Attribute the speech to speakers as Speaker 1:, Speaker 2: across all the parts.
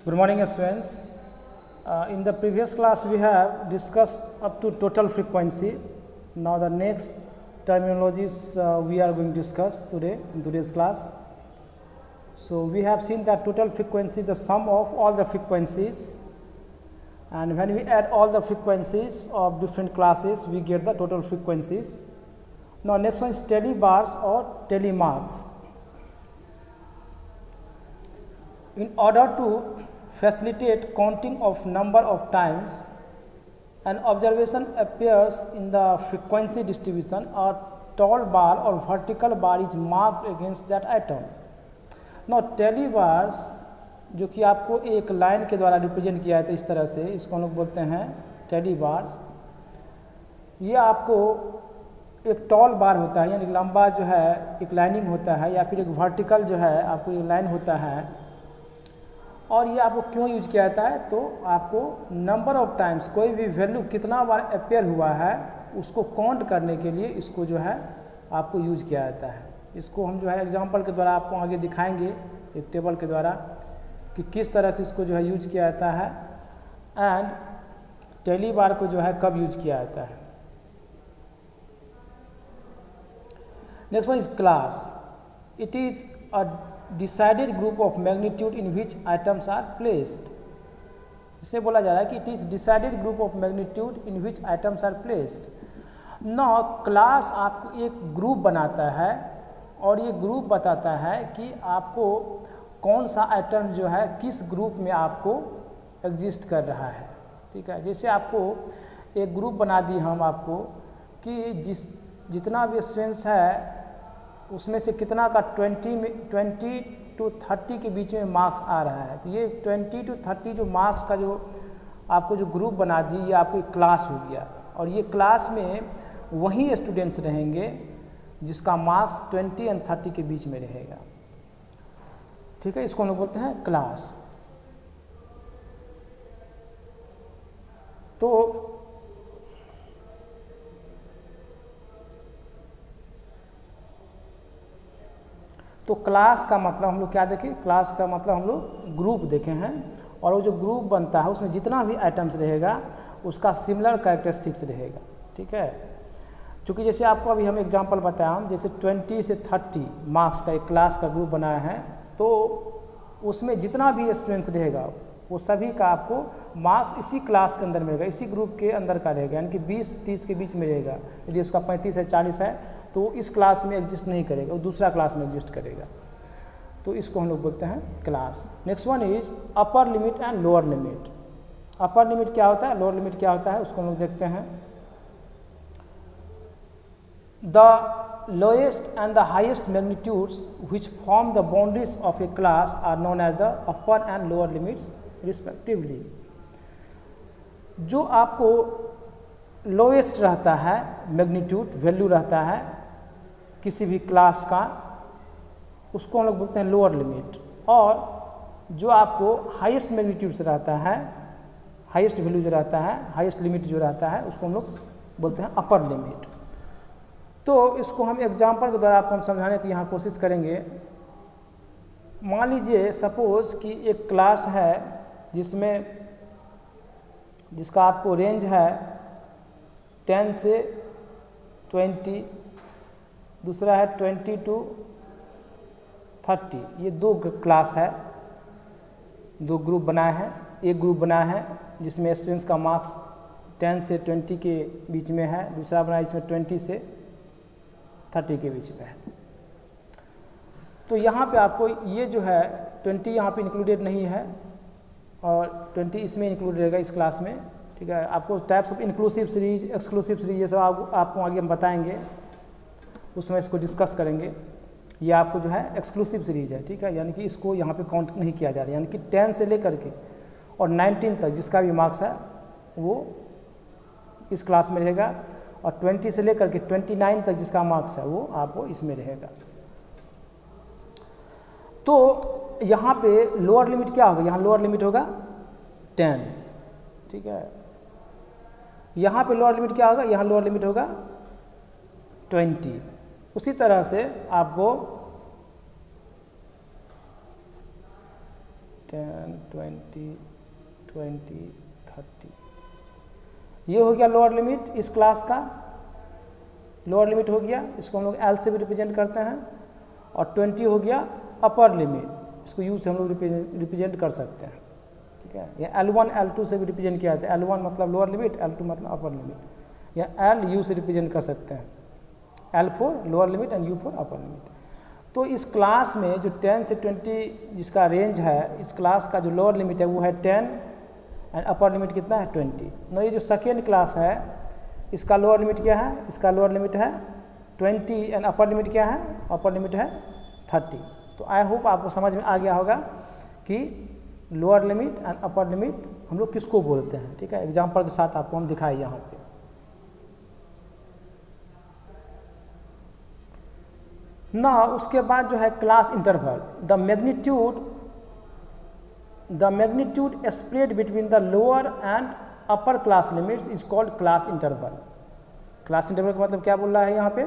Speaker 1: Good morning, students. In the previous class, we have discussed up to total frequency. Now, the next terminologies we are going to discuss today in today's class. So, we have seen that total frequency, the sum of all the frequencies, and when we add all the frequencies of different classes, we get the total frequencies. Now, next one is telebars or telemarks. In order to facilitate counting of number of times an observation appears in the frequency distribution, a tall bar or vertical bar is marked against that item. Now telebars जो कि आपको एक line के द्वारा represent किया है इस तरह से, इसको हम लोग बोलते हैं टेलीबार्स। ये आपको एक टॉल बार होता है, यानी लंबा जो है एक लाइनिंग होता है, या फिर एक वर्टिकल जो है आपको एक लाइन होता है। और ये आपको क्यों यूज किया जाता है, तो आपको नंबर ऑफ टाइम्स, कोई भी वैल्यू कितना बार अपेयर हुआ है उसको काउंट करने के लिए इसको जो है आपको यूज किया जाता है। इसको हम जो है एग्जांपल के द्वारा आपको आगे दिखाएंगे एक टेबल के द्वारा कि किस तरह से इसको जो है यूज किया जाता है एंड टेलीबार को जो है कब यूज किया जाता है। Next one is class. It is a decided group of magnitude in which items are placed. इसे बोला जा रहा है कि it is decided group of magnitude in which items are placed. Now class आपको एक ग्रुप बनाता है और ये ग्रुप बताता है कि आपको कौन सा आइटम जो है किस ग्रुप में आपको एग्जिस्ट कर रहा है। ठीक है, जैसे आपको एक ग्रुप बना दी हम आपको कि जितना भी स्टूडेंट्स है उसमें से कितना का 20 to 30 के बीच में मार्क्स आ रहा है। तो ये 20 to 30 जो मार्क्स का जो आपको जो ग्रुप बना दी, ये आपको एक क्लास हो गया। और ये क्लास में वही स्टूडेंट्स रहेंगे जिसका मार्क्स 20 और 30 के बीच में रहेगा। ठीक है, इसको हम लोग बोलते हैं क्लास। तो क्लास का मतलब हम लोग क्या देखें, क्लास का मतलब हम लोग ग्रुप देखे हैं, और वो जो ग्रुप बनता है उसमें जितना भी आइटम्स रहेगा उसका सिमिलर कैरेक्टरिस्टिक्स रहेगा। ठीक है, चूँकि जैसे आपको अभी हम एग्जांपल बताया, हम जैसे 20 से 30 मार्क्स का एक क्लास का ग्रुप बनाया है, तो उसमें जितना भी स्टूडेंट्स रहेगा वो सभी का आपको मार्क्स इसी क्लास के अंदर में रहेगा, इसी ग्रुप के अंदर का रहेगा, यानी कि 20-30 के बीच में रहेगा। यदि उसका 35 है 40 है तो इस क्लास में एग्जिस्ट नहीं करेगा, वो दूसरा क्लास में एग्जिस्ट करेगा। तो इसको हम लोग बोलते हैं class. Next one is upper limit and lower limit. Upper limit क्या होता है, लोअर लिमिट क्या होता है, उसको हम लोग देखते हैं। The lowest and the highest magnitudes which form the boundaries of a class are known as the upper and lower limits respectively. जो आपको लोएस्ट रहता है मैग्नीट्यूड वैल्यू रहता है किसी भी क्लास का, उसको हम लोग बोलते हैं लोअर लिमिट। और जो आपको हाईएस्ट मैग्नीट्यूड से रहता है, हाईएस्ट वैल्यू जो रहता है, हाईएस्ट लिमिट जो रहता है, उसको हम लोग बोलते हैं अपर लिमिट। तो इसको हम एग्जांपल के द्वारा आपको हम समझाने की यहाँ कोशिश करेंगे। मान लीजिए सपोज कि एक क्लास है जिसका आपको रेंज है 10 से 20, दूसरा है 20 to 30। ये दो क्लास है, दो ग्रुप बनाए हैं। एक ग्रुप बनाया है जिसमें स्टूडेंट्स का मार्क्स 10 से 20 के बीच में है, दूसरा बनाया जिसमें 20 से 30 के बीच में है। तो यहाँ पे आपको ये जो है 20 यहाँ पे इंक्लूडेड नहीं है और 20 इसमें इंक्लूड रहेगा इस क्लास में। ठीक है, आपको types of inclusive series, exclusive series, ये सब आपको आगे हम बताएंगे, उसमें इसको डिस्कस करेंगे। ये आपको जो है एक्सक्लूसिव सीरीज है। ठीक है, यानी कि इसको यहाँ पे काउंट नहीं किया जा रहा है, यानी कि 10 से लेकर के और 19 तक जिसका भी मार्क्स है वो इस क्लास में रहेगा, और 20 से लेकर के 29 तक जिसका मार्क्स है वो आपको इसमें रहेगा। तो यहाँ पे लोअर लिमिट क्या होगा, यहाँ लोअर लिमिट होगा 10। ठीक है, यहाँ पे लोअर लिमिट क्या होगा, यहाँ लोअर लिमिट होगा 20। उसी तरह से आपको 10, 20, 20, 30। ये हो गया लोअर लिमिट इस क्लास का, लोअर लिमिट हो गया, इसको हम लोग एल से भी रिप्रेजेंट करते हैं। और 20 हो गया अपर लिमिट, इसको यू से हम लोग रिप्रेजेंट कर सकते हैं, ठीक है। या L1 L2 से भी रिप्रेजेंट किया जाता है, L1 मतलब लोअर लिमिट, L2 मतलब अपर लिमिट, या L U से रिप्रेजेंट कर सकते हैं, L for lower limit and U for upper limit. तो इस क्लास में जो 10 से 20 जिसका रेंज है, इस क्लास का जो लोअर लिमिट है वो है 10 एंड अपर लिमिट कितना है 20। ना ये जो सेकेंड क्लास है इसका लोअर लिमिट क्या है, इसका लोअर लिमिट है 20 एंड अपर लिमिट क्या है, अपर लिमिट है 30। तो आई होप आपको समझ में आ गया होगा कि lower limit and upper limit हम लोग किसको बोलते हैं, ठीक है। एग्जाम्पल के साथ आपको हम दिखाए यहाँ पे। ना उसके बाद जो है class interval, the magnitude spread between the lower and upper class limits is called class interval. Class interval का मतलब क्या बोल रहा है यहाँ पे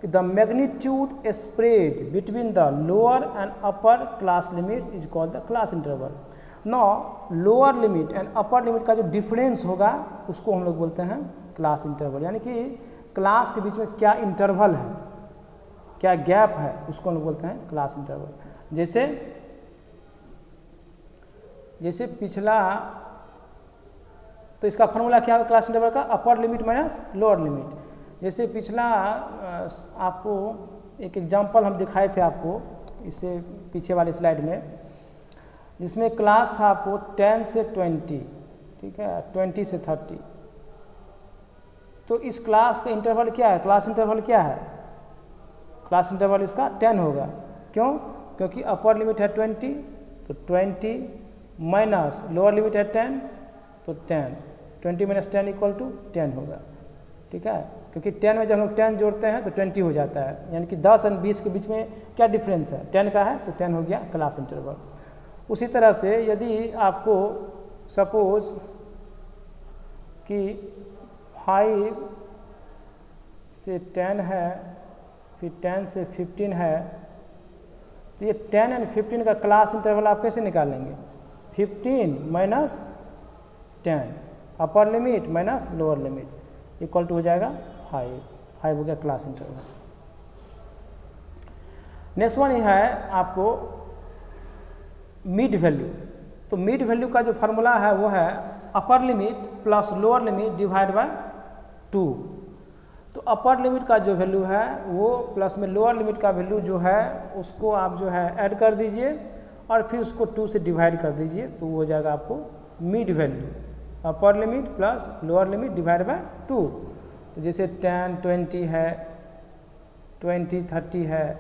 Speaker 1: कि the magnitude spread between the lower and upper class limits is called the class interval. No lower limit and upper limit का जो डिफरेंस होगा उसको हम लोग बोलते हैं क्लास इंटरवल, यानी कि क्लास के बीच में क्या इंटरवल है, क्या गैप है, उसको हम लोग बोलते हैं क्लास इंटरवल। जैसे पिछला, तो इसका फॉर्मूला क्या है क्लास इंटरवल का, अपर लिमिट माइनस लोअर लिमिट। जैसे पिछला आपको एक एग्जांपल हम दिखाए थे आपको इससे पीछे वाले स्लाइड में, जिसमें क्लास था आपको 10 से 20, ठीक है, 20 से 30। तो इस क्लास का इंटरवल क्या है, क्लास इंटरवल क्या है, क्लास इंटरवल इसका 10 होगा। क्यों, क्योंकि अपर लिमिट है 20, तो 20 माइनस लोअर लिमिट है 10, तो 10, 20 माइनस 10 इक्वल टू 10 होगा, ठीक है। क्योंकि 10 में जब हम 10 जोड़ते हैं तो 20 हो जाता है, यानी कि 10 और 20 के बीच में क्या डिफरेंस है, 10 का है, तो 10 हो गया क्लास इंटरवल। उसी तरह से यदि आपको सपोज कि 5 से 10 है, फिर 10 से 15 है, तो ये 10 एंड 15 का क्लास इंटरवल आप कैसे निकालेंगे, 15 minus 10 upper limit minus lower limit equal to हो जाएगा 5 हो गया क्लास इंटरवल। नेक्स्ट वन है आपको मिड वैल्यू। तो मिड वैल्यू का जो फार्मूला है वो है अपर limit plus lower limit divide by 2। तो अपर लिमिट का जो वैल्यू है वो प्लस में लोअर लिमिट का वैल्यू जो है उसको आप जो है ऐड कर दीजिए और फिर उसको 2 से डिवाइड कर दीजिए, तो वो हो जाएगा आपको mid value, upper limit plus lower limit divide by 2। तो जैसे 10, 20 है, 20, 30 है,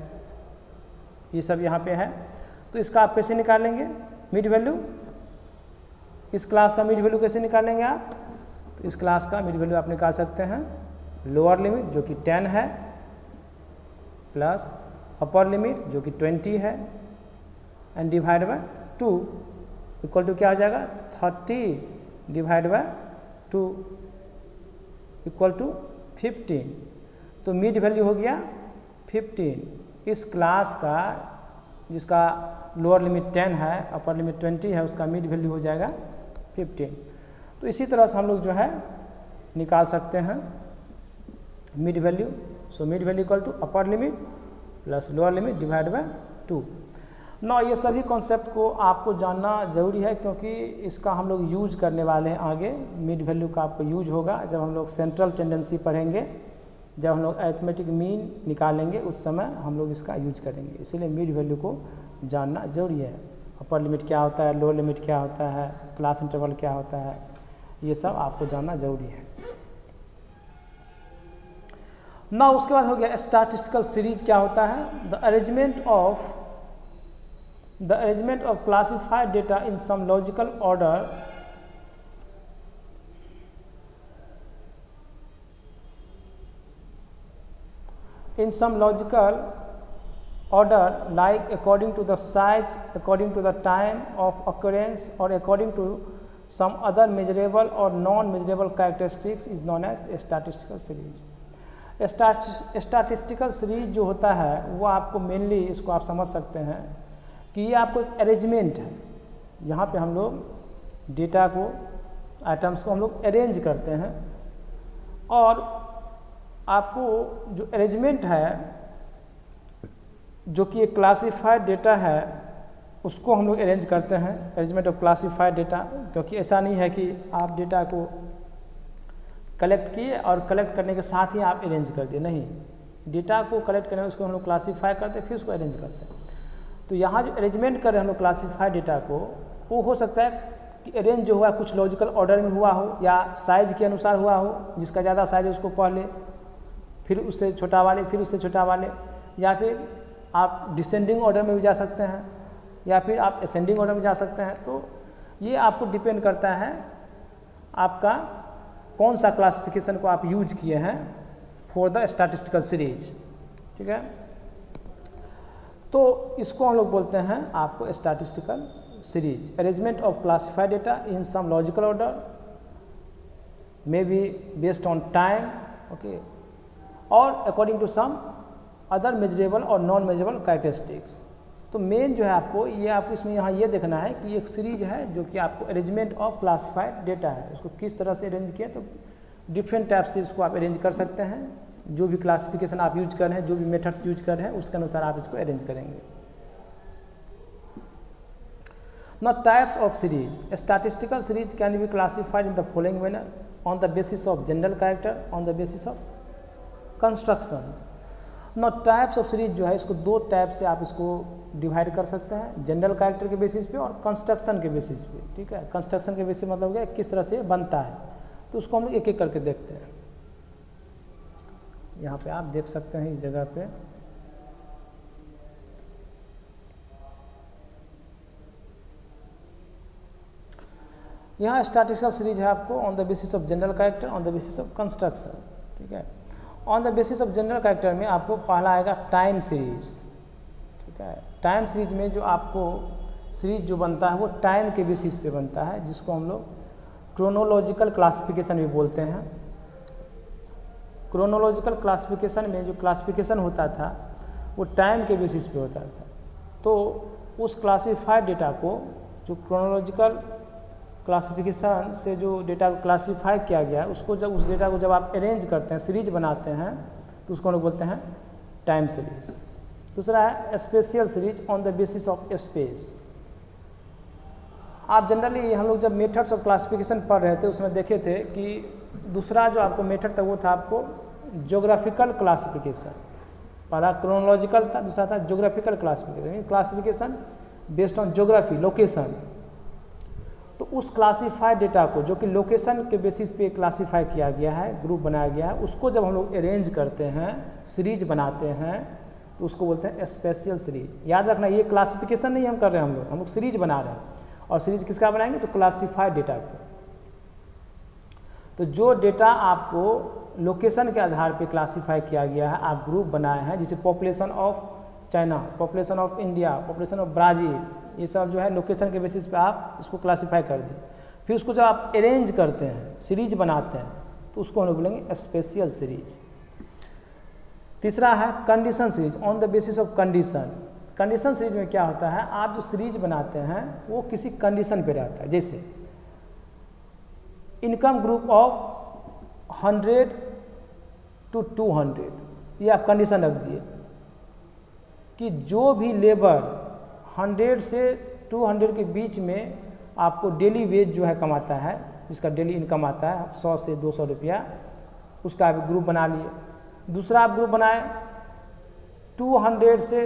Speaker 1: ये सब यहाँ पे है। तो इसका आप कैसे निकालेंगे मिड वैल्यू, इस क्लास का मिड वैल्यू कैसे निकालेंगे आप, तो इस क्लास का मिड वैल्यू आप निकाल सकते हैं लोअर लिमिट जो कि 10 है प्लस अपर लिमिट जो कि 20 है and divide by 2 equal to क्या हो जाएगा 30 डिवाइड बाय 2 इक्वल टू 15। तो मिड वैल्यू हो गया 15। इस क्लास का जिसका लोअर लिमिट 10 है अपर लिमिट 20 है उसका मिड वैल्यू हो जाएगा 15। तो इसी तरह से हम लोग जो है निकाल सकते हैं mid value. So mid value equal to upper limit plus lower limit divide by 2। ना ये सभी कॉन्सेप्ट को आपको जानना ज़रूरी है क्योंकि इसका हम लोग यूज करने वाले हैं आगे। मिड वैल्यू का आपको यूज होगा जब हम लोग सेंट्रल टेंडेंसी पढ़ेंगे, जब हम लोग अरिथमेटिक मीन निकालेंगे उस समय हम लोग इसका यूज करेंगे। इसीलिए मिड वैल्यू को जानना जरूरी है। अपर लिमिट क्या होता है, लोअर लिमिट क्या होता है, क्लास इंटरवल क्या होता है, ये सब आपको जानना जरूरी है। ना उसके बाद हो गया स्टैटिस्टिकल सीरीज क्या होता है, the arrangement of classified data in some logical order like according to the size, according to the time of occurrence or according to some other measurable or non-measurable characteristics is known as a statistical series। Statistical series जो होता है वो आपको mainly इसको आप समझ सकते हैं कि ये आपको एक अरेंजमेंट है, यहाँ पे हम लोग डेटा को, आइटम्स को हम लोग अरेंज करते हैं, और आपको जो अरेंजमेंट है, जो कि एक क्लासिफाइड डेटा है, उसको हम लोग अरेंज करते हैं, अरेंजमेंट ऑफ क्लासिफाइड डेटा। क्योंकि ऐसा नहीं है कि आप डेटा को कलेक्ट किए और कलेक्ट करने के साथ ही आप अरेंज कर दिए, नहीं, डेटा को कलेक्ट करें, उसको हम लोग क्लासीफाई करते हैं, फिर उसको अरेंज करते हैं। तो यहाँ जो अरेंजमेंट कर रहे हैं हम लोग क्लासीफाइड डेटा को, वो हो सकता है कि अरेंज जो हुआ कुछ लॉजिकल ऑर्डर में हुआ हो, या साइज के अनुसार हुआ हो, जिसका ज़्यादा साइज है उसको पहले, फिर उससे छोटा वाले, फिर उससे छोटा वाले, या फिर आप डिसेंडिंग ऑर्डर में भी जा सकते हैं, या फिर आप असेंडिंग ऑर्डर में जा सकते हैं। तो ये आपको डिपेंड करता है आपका कौन सा क्लासिफिकेशन को आप यूज किए हैं फॉर द स्टैटिस्टिकल सीरीज, ठीक है। तो इसको हम लोग बोलते हैं आपको statistical series, arrangement of classified data in some logical order, may be based on time, okay, और according to some other measurable और नॉन मेजरेबल कैरेक्टरिस्टिक्स। तो मेन जो है आपको इसमें यहाँ ये देखना है कि एक सीरीज है जो कि आपको अरेंजमेंट ऑफ क्लासिफाइड डेटा है, उसको किस तरह से अरेंज किया। तो डिफरेंट टाइप से इसको आप अरेंज कर सकते हैं, जो भी क्लासिफिकेशन आप यूज कर रहे हैं, जो भी मेथड्स यूज कर रहे हैं, उसके अनुसार आप इसको अरेंज करेंगे। Now types of series. A statistical series can be classified in the following manner: on the basis of general character, on the basis of constructions. Now types of series जो है इसको दो टाइप से आप इसको divide कर सकते हैं, जनरल कैरेक्टर के बेसिस पे और कंस्ट्रक्शन के बेसिस पे, ठीक है। कंस्ट्रक्शन के बेसिस मतलब क्या, किस तरह से बनता है, तो उसको हम लोग एक एक करके देखते हैं। यहाँ पे आप देख सकते हैं इस जगह पे, यहाँ स्टैटिस्टिकल सीरीज है आपको on the basis of general character, on the basis of construction, ठीक है। On the basis of general character में आपको पहला आएगा टाइम सीरीज, ठीक है। टाइम सीरीज में जो आपको सीरीज जो बनता है वो टाइम के बेसिस पे बनता है, जिसको हम लोग क्रोनोलॉजिकल क्लासिफिकेशन भी बोलते हैं। क्रोनोलॉजिकल क्लासिफिकेशन में जो क्लासिफिकेशन होता था वो टाइम के बेसिस पे होता था। तो उस क्लासिफाइड डेटा को, जो क्रोनोलॉजिकल क्लासिफिकेशन से जो डेटा को क्लासिफाई किया गया है, उसको जब उस डेटा को जब आप अरेंज करते हैं, सीरीज बनाते हैं, तो उसको हम लोग बोलते हैं टाइम सीरीज। दूसरा है spatial series on the basis of space. आप जनरली हम लोग जब मेथड्स ऑफ क्लासिफिकेशन पढ़ रहे थे उसमें देखे थे कि दूसरा जो आपको मेथड था वो था आपको ज्योग्राफिकल क्लासिफिकेशन। पहला क्रोनोलॉजिकल था, दूसरा था geographical classification, classification based on geography, location. तो उस क्लासिफाइड डेटा को जो कि लोकेशन के बेसिस पे क्लासिफाई किया गया है, ग्रुप बनाया गया है, उसको जब हम लोग अरेंज करते हैं, सीरीज बनाते हैं, तो उसको बोलते हैं स्पेशियल सीरीज। याद रखना, ये क्लासिफिकेशन नहीं हम कर रहे हैं, हम लोग सीरीज बना रहे हैं। और सीरीज किसका बनाएंगे, तो क्लासिफाइड डेटा को। तो जो डेटा आपको लोकेशन के आधार पे क्लासिफाई किया गया है, आप ग्रुप बनाए हैं, जैसे population of China, population of India, population of Brazil, ये सब जो है लोकेशन के बेसिस पे आप इसको क्लासिफाई कर दिए। फिर उसको जब आप अरेंज करते हैं, सीरीज बनाते हैं, तो उसको हम लोग बोलेंगे स्पेशियल सीरीज। तीसरा है condition series on the basis of condition. Condition series में क्या होता है, आप जो सीरीज बनाते हैं वो किसी कंडीशन पे रहता है। जैसे इनकम ग्रुप ऑफ 100 to 200, ये आप कंडीशन रख दिए कि जो भी लेबर 100 से 200 के बीच में आपको डेली वेज जो है कमाता है, जिसका डेली इनकम आता है 100 से 200 रुपया, उसका आप ग्रुप बना लिए। दूसरा आप ग्रुप बनाए 200 से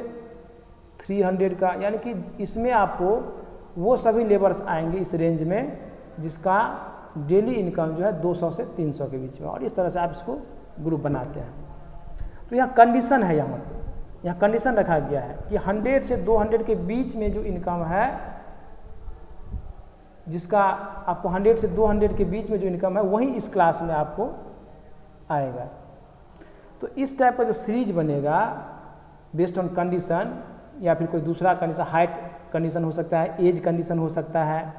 Speaker 1: 300 का, यानी कि इसमें आपको वो सभी लेबर्स आएंगे इस रेंज में जिसका डेली इनकम जो है 200 से 300 के बीच में, और इस तरह से आप इसको ग्रुप बनाते हैं। तो यहाँ कंडीशन है, यहाँ कंडीशन रखा गया है कि 100 से 200 के बीच में जो इनकम है, जिसका आपको 100 से 200 के बीच में जो इनकम है वही इस क्लास में आपको आएगा। तो इस टाइप का जो सीरीज बनेगा बेस्ड ऑन कंडीशन, या फिर कोई दूसरा कंडीशन, हाइट कंडीशन हो सकता है, एज कंडीशन हो सकता है,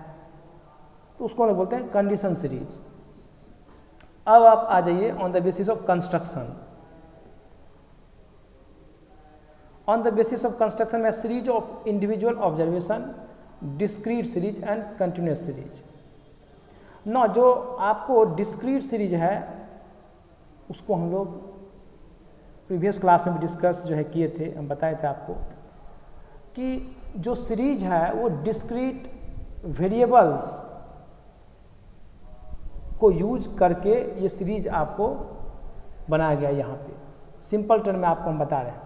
Speaker 1: तो उसको हम बोलते हैं कंडीशन सीरीज। अब आप आ जाइए on the basis of construction. On the basis of construction में series of individual observation discrete series and continuous series. ना जो आपको डिस्क्रीट सीरीज है उसको हम लोग प्रीवियस क्लास में भी डिस्कस जो है किए थे, हम बताए थे आपको कि जो सीरीज है वो डिस्क्रीट वेरिएबल्स को यूज करके ये सीरीज आपको बनाया गया। यहाँ पे सिंपल टर्म में आपको हम बता रहे हैं।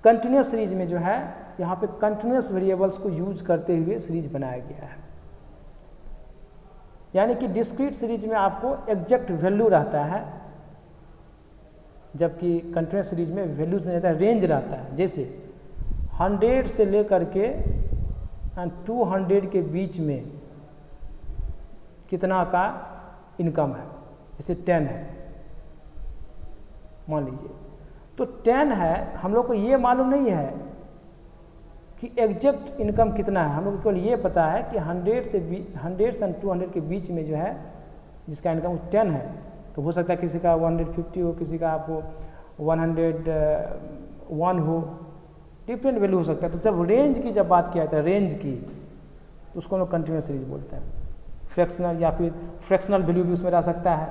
Speaker 1: कंटिन्यूस सीरीज में जो है यहाँ पे कंटिन्यूस वेरिएबल्स को यूज करते हुए सीरीज बनाया गया है। यानी कि डिस्क्रीट सीरीज में आपको एग्जैक्ट वैल्यू रहता है, जबकि कंटिन्यूस सीरीज में वैल्यूज नहीं रहता है, रेंज रहता है। जैसे 100 से लेकर के 200 के बीच में कितना का इनकम है, जैसे 10 है मान लीजिए, तो 10 है, हम लोग को ये मालूम नहीं है कि एग्जैक्ट इनकम कितना है। हम लोग को केवल ये पता है कि 100 से 200 के बीच में जो है जिसका इनकम 10 है, तो हो सकता है किसी का 150 हो, किसी का आपको 101 हो, डिफरेंट वैल्यू हो सकता है। तो जब रेंज की जब बात किया जाता है, रेंज की, तो उसको हम लोग कंटिन्यूस सीरीज बोलते हैं। फ्रैक्शनल या फिर फ्रैक्शनल वैल्यू भी उसमें रह सकता है,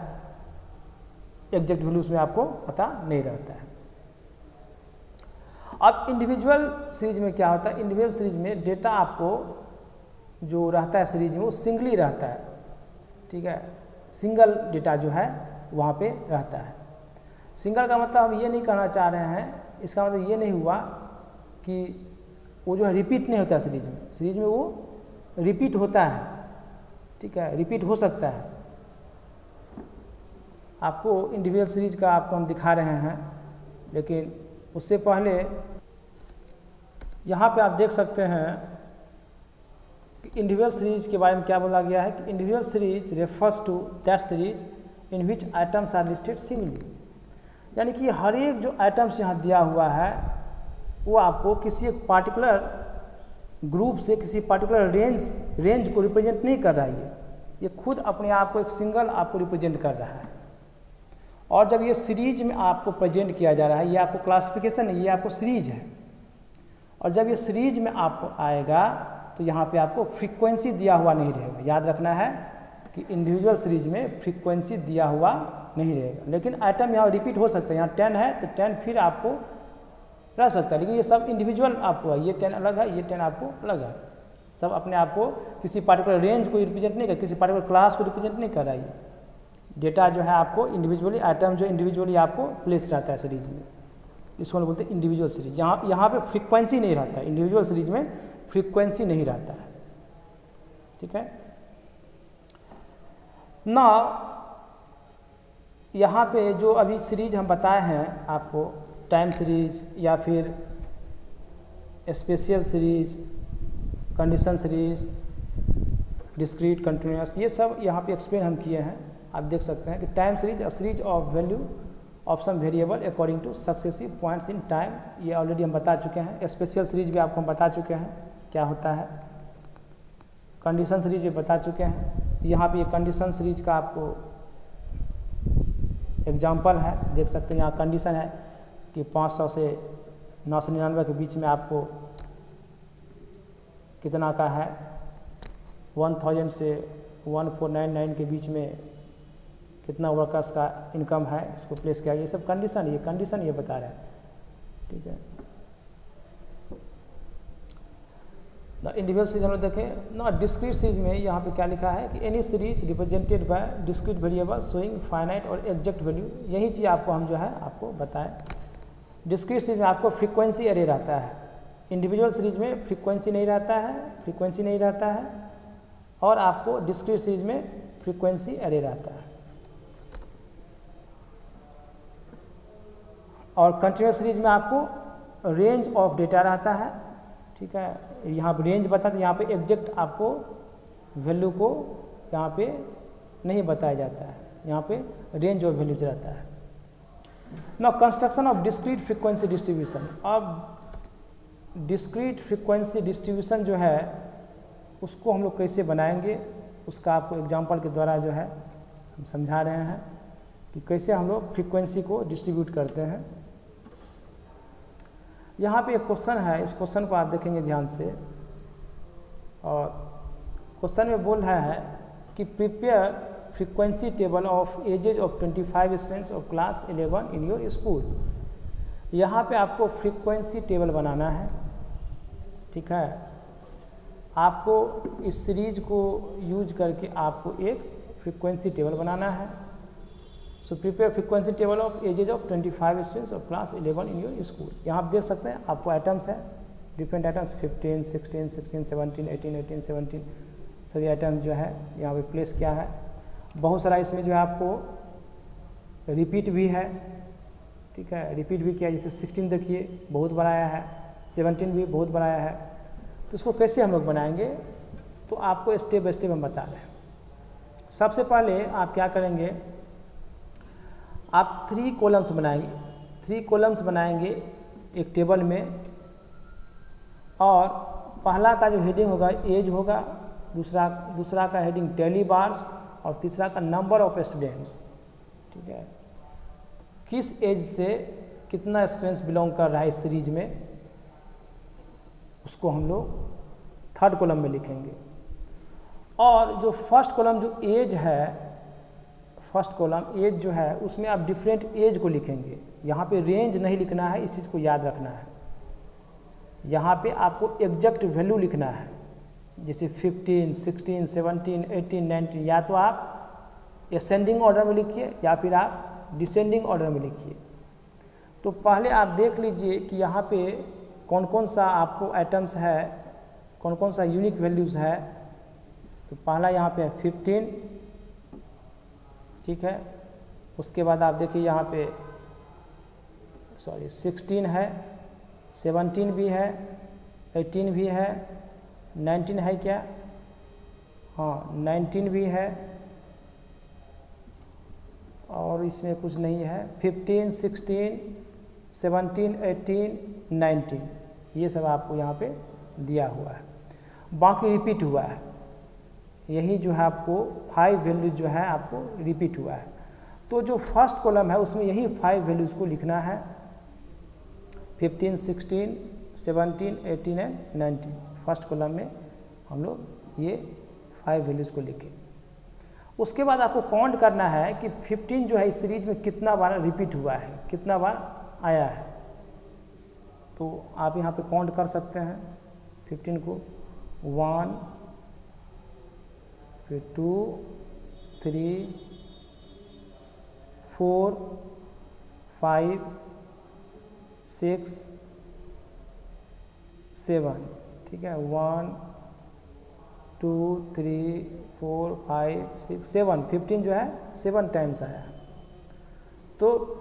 Speaker 1: एग्जैक्ट वैल्यू उसमें आपको पता नहीं रहता है। अब इंडिविजुअल सीरीज में क्या होता है, इंडिविजुअल सीरीज में डेटा आपको जो रहता है सीरीज में वो सिंगली रहता है, ठीक है, सिंगल डेटा जो है वहाँ पे रहता है। सिंगल का मतलब हम ये नहीं कहना चाह रहे हैं, इसका मतलब ये नहीं हुआ कि वो जो है रिपीट नहीं होता है सीरीज में। सीरीज में वो रिपीट होता है, ठीक है, रिपीट हो सकता है। आपको इंडिविजुअल सीरीज का आपको हम दिखा रहे हैं, लेकिन उससे पहले यहाँ पे आप देख सकते हैं कि इंडिविजुअल सीरीज के बारे में क्या बोला गया है कि individual series refers to that series in which items are listed singly. यानी कि हर एक जो आइटम्स यहाँ दिया हुआ है वो आपको किसी एक पार्टिकुलर ग्रुप से किसी पार्टिकुलर रेंज को रिप्रेजेंट नहीं कर रहा है, ये खुद अपने आप को एक सिंगल आपको रिप्रेजेंट कर रहा है। और जब ये सीरीज में आपको प्रेजेंट किया जा रहा है, ये आपको क्लासिफिकेशन है, ये आपको सीरीज है, और जब ये सीरीज में आपको आएगा तो यहाँ पे आपको फ्रीक्वेंसी दिया हुआ नहीं रहेगा। याद रखना है कि इंडिविजुअल सीरीज में फ्रीक्वेंसी दिया हुआ नहीं रहेगा, लेकिन आइटम यहाँ रिपीट हो सकता है। यहाँ 10 है तो 10 फिर आपको रह सकता है, लेकिन ये सब इंडिविजुअल आपको है, ये 10 अलग है, ये 10 आपको अलग है। सब अपने आप को किसी पार्टिकुलर रेंज को रिप्रेजेंट नहीं कर, किसी पार्टिकुलर क्लास को रिप्रेजेंट नहीं कर रहा है। डेटा जो है आपको इंडिविजुअली, आइटम जो इंडिविजुअली आपको प्लेस रहता है सीरीज में, इसको बोलते हैं इंडिविजुअल सीरीज। यहाँ पे फ्रीक्वेंसी नहीं रहता है, इंडिविजुअल सीरीज में फ्रीक्वेंसी नहीं रहता है, ठीक है ना। यहाँ पे जो अभी सीरीज हम बताए हैं आपको, टाइम सीरीज या फिर spatial series, condition series, discrete, continuous, ये सब यहाँ पे एक्सप्लेन हम किए हैं। आप देख सकते हैं कि time series a series of value of some variable according to successive points in time, ये ऑलरेडी हम बता चुके हैं। स्पेशल सीरीज भी आपको हम बता चुके हैं क्या होता है। कंडीशन सीरीज भी बता चुके हैं। यहाँ पे ये कंडीशन सीरीज का आपको एग्जाम्पल है, देख सकते हैं। यहाँ कंडीशन है कि 500 से 999 के बीच में आपको कितना का है, 1000 से 1499 के बीच में कितना वर्कर्स का इनकम है, इसको प्लेस किया। ये सब कंडीशन ये बता रहे हैं, ठीक है ना। इंडिविजुअल सीरीज हम लोग देखें ना। डिस्क्रीट सीरीज में यहाँ पे क्या लिखा है कि any series represented by discrete variable showing finite और एग्जैक्ट वैल्यू, यही चीज़ आपको हम जो है आपको बताएं। डिस्क्रीट सीरीज में आपको फ्रीक्वेंसी एरे रहता है, इंडिविजुअल सीरीज में फ्रीक्वेंसी नहीं रहता है, और आपको डिस्क्रीट सीरीज में फ्रीक्वेंसी एरे रहता है। और कंटिन्यूस सीरीज में आपको रेंज ऑफ डेटा रहता है, ठीक है। यहाँ पे रेंज बताते हैं, यहाँ पे एग्जैक्ट आपको वैल्यू को यहाँ पे नहीं बताया जाता है, यहाँ पे रेंज ऑफ वैल्यूज रहता है ना। Construction of discrete frequency distribution. अब डिस्क्रीट फ्रीक्वेंसी डिस्ट्रीब्यूशन जो है उसको हम लोग कैसे बनाएंगे, उसका आपको एग्जांपल के द्वारा जो है हम समझा रहे हैं कि कैसे हम लोग फ्रीक्वेंसी को डिस्ट्रीब्यूट करते हैं। यहाँ पे एक क्वेश्चन है, इस क्वेश्चन को आप देखेंगे ध्यान से और क्वेश्चन में बोल रहा है कि prepare frequency table of edges of 25 students of class 11 in your school. यहाँ पे आपको फ्रीक्वेंसी टेबल बनाना है, ठीक है। आपको इस सीरीज को यूज करके आपको एक फ्रीक्वेंसी टेबल बनाना है। So prepare frequency table of edges of 25 students of class 11 in your school. यहाँ आप देख सकते हैं आपको आइटम्स है, डिफरेंट आइटम्स 15, 16, 16, 17, 18, 18, 17 सभी आइटम्स जो है यहाँ पे प्लेस किया है। बहुत सारा इसमें जो है आपको रिपीट भी है, ठीक है, रिपीट भी किया। जैसे 16 देखिए बहुत बड़ा आया है, 17 भी बहुत बड़ा आया है। तो इसको कैसे हम लोग बनाएंगे, तो आपको स्टेप बाय स्टेप हम बता रहे हैं। सबसे पहले आप क्या करेंगे, आप 3 कॉलम्स बनाएंगे। 3 कॉलम्स बनाएंगे एक टेबल में, और पहला का जो हेडिंग होगा एज होगा, दूसरा का हेडिंग टेली बार्स, और तीसरा का नंबर ऑफ स्टूडेंट्स, ठीक है। किस एज से कितना स्टूडेंट्स बिलोंग कर रहा है इस सीरीज में, उसको हम लोग 3rd कॉलम में लिखेंगे। और जो फर्स्ट कॉलम जो एज है, फर्स्ट कॉलम एज जो है उसमें आप डिफरेंट एज को लिखेंगे। यहाँ पे रेंज नहीं लिखना है, इस चीज़ को याद रखना है। यहाँ पे आपको एग्जैक्ट वैल्यू लिखना है, जैसे 15, 16, 17, 18, 19, या तो आप असेंडिंग ऑर्डर में लिखिए या फिर आप डिसेंडिंग ऑर्डर में लिखिए। तो पहले आप देख लीजिए कि यहाँ पे कौन कौन सा आपको आइटम्स है, कौन कौन सा यूनिक वैल्यूज़ है। तो पहला यहाँ पे है 15, ठीक है। उसके बाद आप देखिए यहाँ पे 16 है, 17 भी है, 18 भी है, 19 है क्या, हाँ 19 भी है, और इसमें कुछ नहीं है। 15, 16, 17, 18, 19 ये सब आपको यहाँ पे दिया हुआ है। बाकी रिपीट हुआ है, यही जो है आपको 5 वैल्यूज जो है आपको रिपीट हुआ है। तो जो फर्स्ट कॉलम है उसमें यही 5 वैल्यूज़ को लिखना है, 15, 16, 17, 18 एंड 19। फर्स्ट कॉलम में हम लोग ये 5 वैल्यूज़ को लिखें। उसके बाद आपको काउंट करना है कि 15 जो है इस सीरीज में कितना बार रिपीट हुआ है, कितना बार आया है। तो आप यहाँ पे काउंट कर सकते हैं 15 को, 1, फिर 2, 3, 4, 5, 6, 7, ठीक है। 1, 2, 3, 4, 5, 6, 7, 15 जो है 7 टाइम्स आया है। तो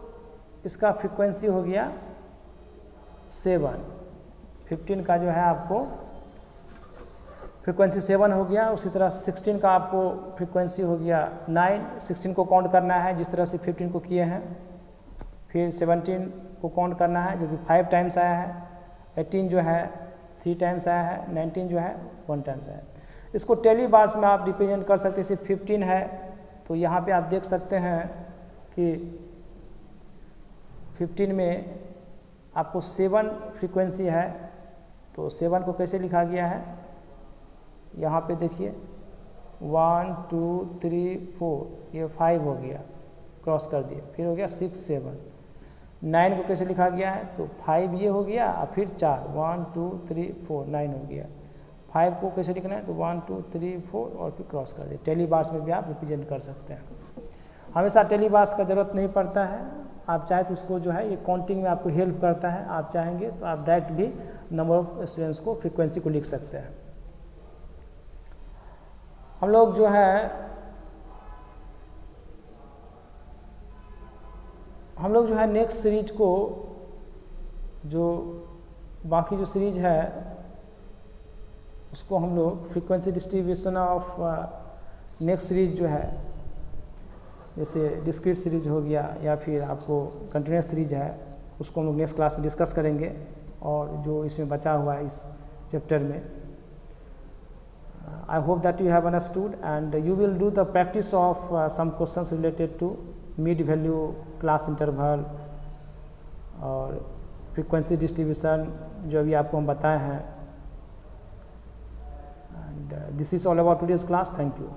Speaker 1: इसका फ्रीक्वेंसी हो गया 7। 15 का जो है आपको फ्रीक्वेंसी 7 हो गया। उसी तरह 16 का आपको फ्रीक्वेंसी हो गया 9। 16 को काउंट करना है जिस तरह से 15 को किए हैं। फिर 17 को काउंट करना है जो कि 5 टाइम्स आया है। 18 जो है 3 टाइम्स आया है। 19 जो है 1 टाइम्स आया है। इसको टेली बार्स में आप रिप्रेजेंट कर सकते हैं। सिर्फ 15 है तो यहाँ पे आप देख सकते हैं कि 15 में आपको 7 फ्रीक्वेंसी है। तो 7 को कैसे लिखा गया है, यहाँ पे देखिए 1, 2, 3, 4, ये 5 हो गया, क्रॉस कर दिए। फिर हो गया 6, 7। 9 को कैसे लिखा गया है, तो 5 ये हो गया और फिर 4, 1, 2, 3, 4, 9 हो गया। 5 को कैसे लिखना है, तो 1, 2, 3, 4 और फिर क्रॉस कर दिए। टेली बार्स में भी आप रिप्रेजेंट कर सकते हैं। हमेशा टेली बार्स का ज़रूरत नहीं पड़ता है। आप चाहे तो इसको जो है ये काउंटिंग में आपको हेल्प करता है। आप चाहेंगे तो आप डायरेक्ट भी नंबर ऑफ स्टूडेंट्स को फ्रीक्वेंसी को लिख सकते हैं। हम लोग जो है नेक्स्ट सीरीज को, जो बाकी जो सीरीज है उसको हम लोग frequency distribution of next series जो है, जैसे डिस्क्रीट सीरीज हो गया या फिर आपको कंटिन्यूस सीरीज है, उसको हम लोग नेक्स्ट क्लास में डिस्कस करेंगे। और जो इसमें बचा हुआ है इस चैप्टर में, I hope that you have understood and you will do the practice of some questions related to mid value, class interval और frequency distribution जो अभी आपको हम बताए हैं। And this is all about today's class. Thank you.